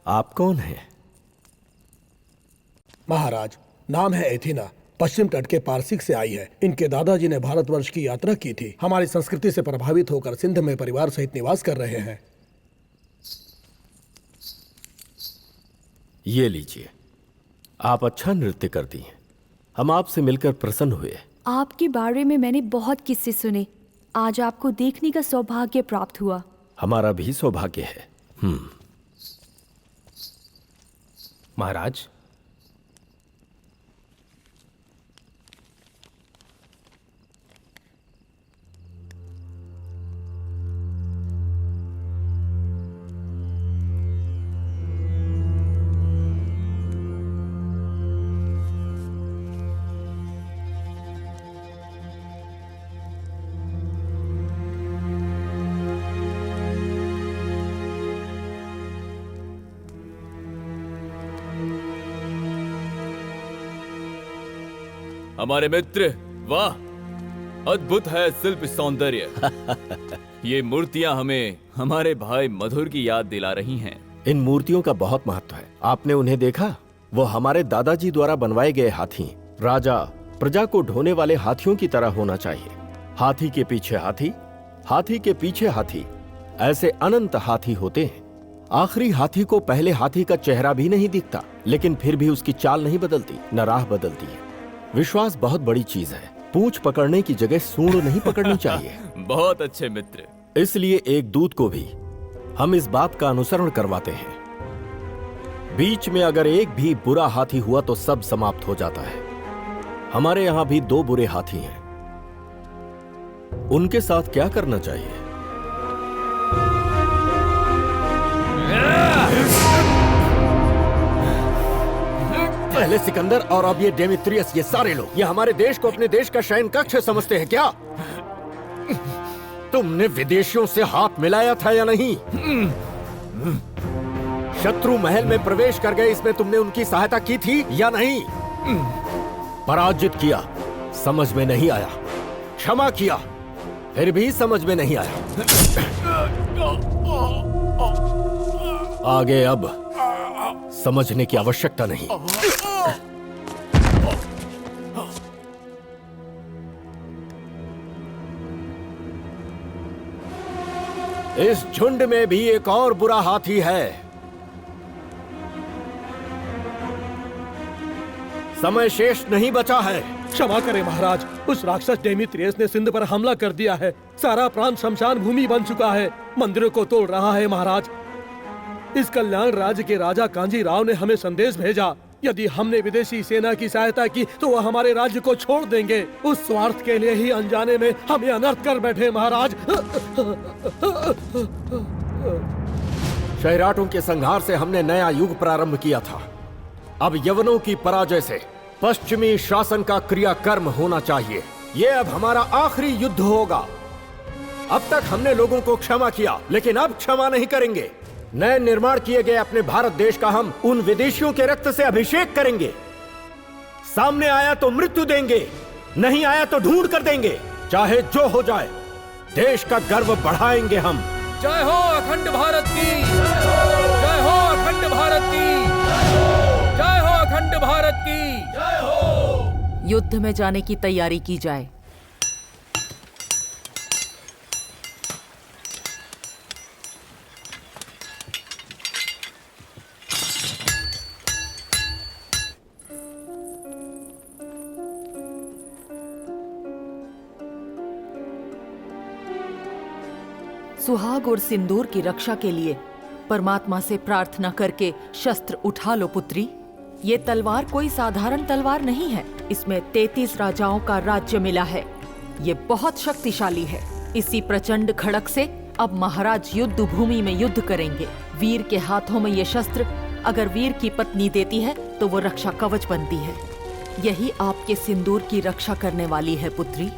आप कौन हैं? महाराज, नाम है एथिना, पश्चिम तट के पारसिक से आई है। इनके दादाजी ने भारतवर्ष की यात्रा की थी। हमारी संस्कृति से प्रभावित होकर सिंध में परिवार सहित निवास कर रहे हैं। ये लीजिए, आप अच्छा नृत्य करती हैं। हम आपसे मिलकर प्रसन्न हुए। आपके बारे में मैंने बहुत किस्से सुने। आज आपको देखने का सौभाग्य प्राप्त हुआ। हमारा भी सौभाग्य है। महाराज, हमारे मित्र, वाह, अद्भुत है शिल्प सौंदर्य। ये मूर्तियां हमें हमारे भाई मधुर की याद दिला रही हैं। इन मूर्तियों का बहुत महत्व है। आपने उन्हें देखा? वो हमारे दादाजी द्वारा बनवाए गए हाथी। राजा प्रजा को ढोने वाले हाथियों की तरह होना चाहिए। हाथी के पीछे हाथी, हाथी के पीछे हाथी, ऐसे अनंत हाथी होते हैं। आखिरी हाथी को पहले हाथी का चेहरा भी नहीं दिखता, लेकिन फिर भी उसकी चाल नहीं बदलती, न राह बदलती है। विश्वास बहुत बड़ी चीज है। पूंछ पकड़ने की जगह सूंड नहीं पकड़नी चाहिए। बहुत अच्छे मित्र। इसलिए एक दूत को भी हम इस बात का अनुसरण करवाते हैं। बीच में अगर एक भी बुरा हाथी हुआ तो सब समाप्त हो जाता है। हमारे यहां भी 2 बुरे हाथी हैं। उनके साथ क्या करना चाहिए? पहले सिकंदर और अब ये डेमेत्रियस, ये सारे लोग, ये हमारे देश को अपने देश का शयन कक्ष समझते हैं क्या? तुमने विदेशियों से हाथ मिलाया था या नहीं? शत्रु महल में प्रवेश कर गए, इसमें तुमने उनकी सहायता की थी या नहीं? पराजित किया, समझ में नहीं आया। क्षमा किया, फिर भी समझ में नहीं आया। आगे अब समझने की आवश्यकता नहीं। इस झुंड में भी एक और बुरा हाथी है। समय शेष नहीं बचा है। क्षमा करें महाराज, उस राक्षस डेमेत्रियस ने सिंध पर हमला कर दिया है। सारा प्रांत शमशान भूमि बन चुका है। मंदिरों को तोड़ रहा है महाराज। इस कल्याण राज्य के राजा कांजी राव ने हमें संदेश भेजा, यदि हमने विदेशी सेना की सहायता की तो वह हमारे राज्य को छोड़ देंगे। उस स्वार्थ के लिए ही अनजाने में हम ये अनर्थ कर बैठे महाराज। शहराटों के संहार से हमने नया युग प्रारंभ किया था। अब यवनों की पराजय से पश्चिमी शासन का क्रियाकर्म होना चाहिए। ये अब हमारा आखिरी युद्ध होगा। अब तक हमने लोगों को क्षमा किया, लेकिन अब क्षमा नहीं करेंगे। नए निर्माण किए गए अपने भारत देश का हम उन विदेशियों के रक्त से अभिषेक करेंगे। सामने आया तो मृत्यु देंगे, नहीं आया तो ढूंढ कर देंगे। चाहे जो हो जाए, देश का गर्व बढ़ाएंगे हम। जय हो अखंड भारत की, जय हो अखंड भारत की, जय हो अखंड भारत की, जय हो। युद्ध में जाने की तैयारी की जाए। सुहाग और सिंदूर की रक्षा के लिए परमात्मा से प्रार्थना करके शस्त्र उठा लो पुत्री। ये तलवार कोई साधारण तलवार नहीं है। इसमें 33 राजाओं का राज्य मिला है। ये बहुत शक्तिशाली है। इसी प्रचंड खड़क से अब महाराज युद्ध भूमि में युद्ध करेंगे। वीर के हाथों में ये शस्त्र अगर वीर की पत्नी देती है तो वो रक्षा कवच बनती है। यही आपके सिंदूर की रक्षा करने वाली है पुत्री।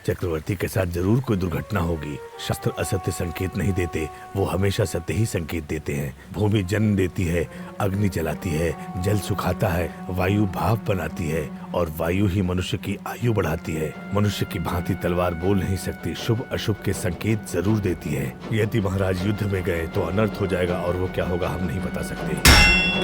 चक्रवर्ती के साथ जरूर कोई दुर्घटना होगी। शास्त्र असत्य संकेत नहीं देते, वो हमेशा सत्य ही संकेत देते हैं। भूमि जन्म देती है, अग्नि जलाती है, जल सुखाता है, वायु भाप बनाती है और वायु ही मनुष्य की आयु बढ़ाती है। मनुष्य की भांति तलवार बोल नहीं सकती, शुभ अशुभ के संकेत जरूर देती है। यदि महाराज युद्ध में गए तो अनर्थ हो जाएगा और वो क्या होगा हम नहीं बता सकते।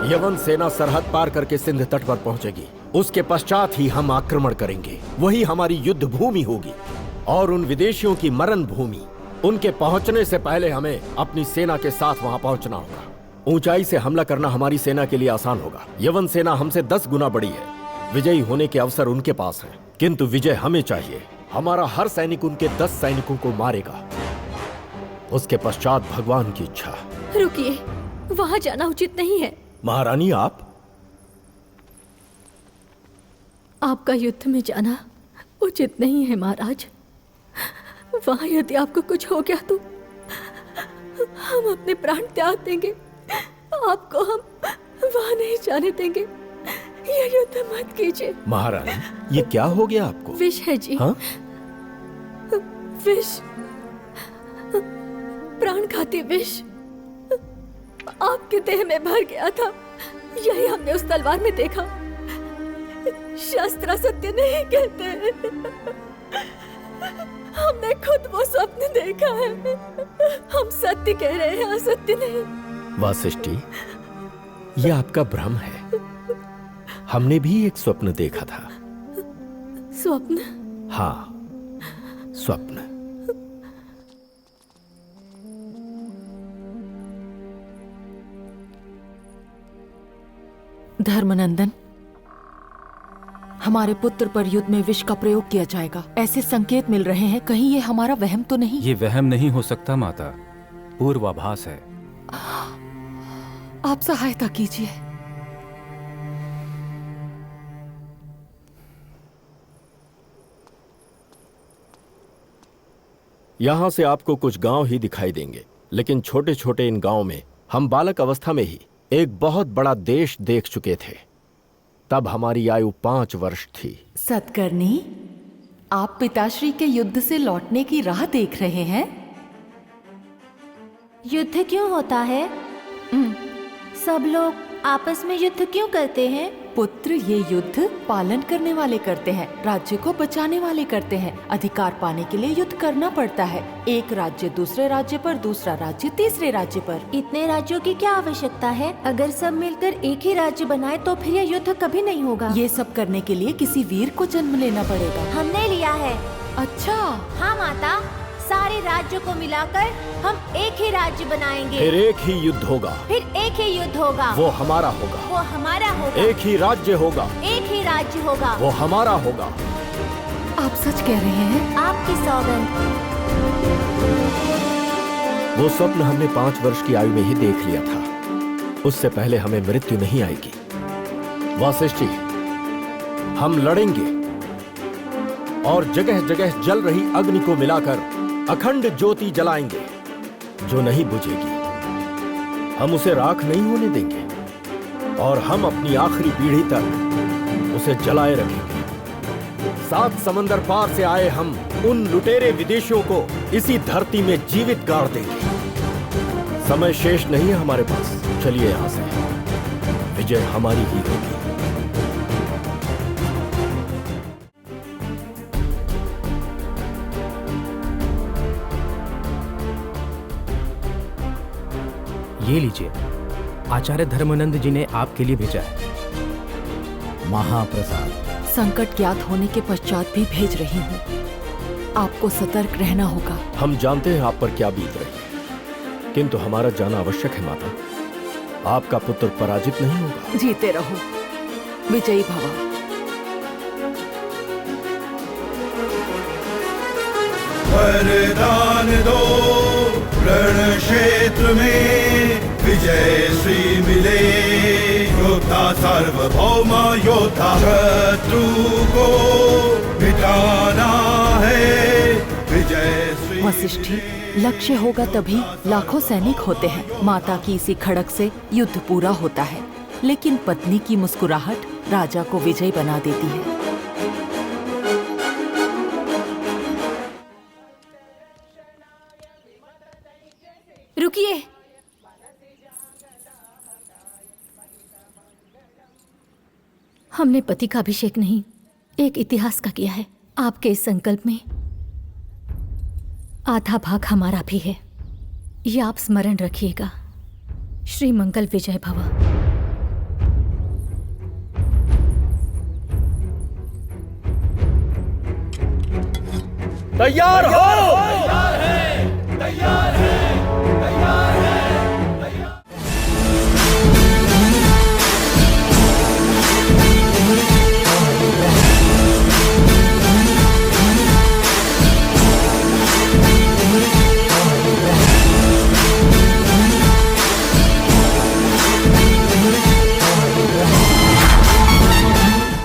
यवन सेना सरहद पार करके सिंध तट पर पहुंचेगी। उसके पश्चात ही हम आक्रमण करेंगे। वही हमारी युद्ध भूमि होगी और उन विदेशियों की मरण भूमि। उनके पहुंचने से पहले हमें अपनी सेना के साथ वहां पहुंचना होगा। ऊंचाई से हमला करना हमारी सेना के लिए आसान होगा। यवन सेना हमसे 10 गुना बड़ी है। विजयी होने के अवसर उनके पास है, किंतु विजय हमें चाहिए। हमारा हर सैनिक उनके 10 सैनिकों को मारेगा। उसके पश्चात भगवान की इच्छा। रुकिए, वहां जाना उचित नहीं है। महारानी, आपका युद्ध में जाना उचित नहीं है महाराज। वहां यदि आपको कुछ हो गया तो हम अपने प्राण त्याग देंगे। आपको हम वहां नहीं जाने देंगे। ये युद्ध मत कीजिए। महारानी, ये क्या हो गया आपको? विष है जी। हाँ? विष, प्राणघाती विष आपके देह में भर गया था। यही हमने उस तलवार में देखा। शास्त्र सत्य नहीं कहते। हमने खुद वो स्वप्न देखा है। हम सत्य कह रहे हैं, असत्य नहीं। वासिष्ठी, ये आपका भ्रम है। हमने भी एक स्वप्न देखा था। स्वप्न? हाँ, स्वप्न। धर्मनंदन, हमारे पुत्र पर युद्ध में विष का प्रयोग किया जाएगा, ऐसे संकेत मिल रहे हैं। कहीं ये हमारा वहम तो नहीं? ये वहम नहीं हो सकता माता, पूर्वाभास है। आप सहायता कीजिए। यहां से आपको कुछ गांव ही दिखाई देंगे, लेकिन छोटे छोटे इन गांव में हम बालक अवस्था में ही एक बहुत बड़ा देश देख चुके थे। तब हमारी आयु 5 वर्ष थी। सतकर्णी, आप पिताश्री के युद्ध से लौटने की राह देख रहे हैं? युद्ध क्यों होता है? सब लोग आपस में युद्ध क्यों करते हैं? पुत्र, ये युद्ध पालन करने वाले करते हैं, राज्य को बचाने वाले करते हैं। अधिकार पाने के लिए युद्ध करना पड़ता है। एक राज्य दूसरे राज्य पर, दूसरा राज्य तीसरे राज्य पर। इतने राज्यों की क्या आवश्यकता है? अगर सब मिलकर एक ही राज्य बनाए तो फिर यह युद्ध कभी नहीं होगा। ये सब करने के लिए किसी वीर को जन्म लेना पड़ेगा। हमने लिया है। अच्छा? हाँ माता, सारे राज्यों को मिलाकर हम एक ही राज्य बनाएंगे। फिर एक ही युद्ध होगा। फिर एक ही युद्ध होगा। वो हमारा होगा। वो हमारा होगा। एक ही राज्य होगा। एक ही राज्य होगा। वो हमारा होगा। आप सच कह रहे हैं? आपकी सौगंध। वो स्वप्न हमने 5 वर्ष की आयु में ही देख लिया था। उससे पहले हमें मृत्यु नहीं आएगी। वासिष्ठ जी, हम लड़ेंगे और जगह जगह जल रही अग्नि को मिलाकर अखंड ज्योति जलाएंगे जो नहीं बुझेगी। हम उसे राख नहीं होने देंगे और हम अपनी आखिरी पीढ़ी तक उसे जलाए रखेंगे। 7 समंदर पार से आए हम उन लुटेरे विदेशियों को इसी धरती में जीवित गाड़ देंगे। समय शेष नहीं है हमारे पास। चलिए यहां से, विजय हमारी ही होगी। ये लीजिए, आचार्य धर्मानंद जी ने आपके लिए भेजा है। महाप्रसाद। संकट ज्ञात होने के पश्चात भी भेज रही हूँ। आपको सतर्क रहना होगा। हम जानते हैं आप पर क्या बीत रही है, किंतु हमारा जाना आवश्यक है माता। आपका पुत्र पराजित नहीं होगा। जीते रहो, विजयी भव। वरदान दो, रण क्षेत्र में विजय श्री मिले। योद्धा सार्वभौम योद्धा, शत्रु को मिटाना है। विजय श्री वशिष्ठी, लक्ष्य होगा तभी लाखों सैनिक होते हैं। माता की इसी खड़क से युद्ध पूरा होता है, लेकिन पत्नी की मुस्कुराहट राजा को विजयी बना देती है। रुकिए, हमने पति का अभिषेक नहीं, एक इतिहास का किया है। आपके इस संकल्प में आधा भाग हमारा भी है, ये आप स्मरण रखिएगा। श्री मंगल विजय भव। तैयार हो। तैयार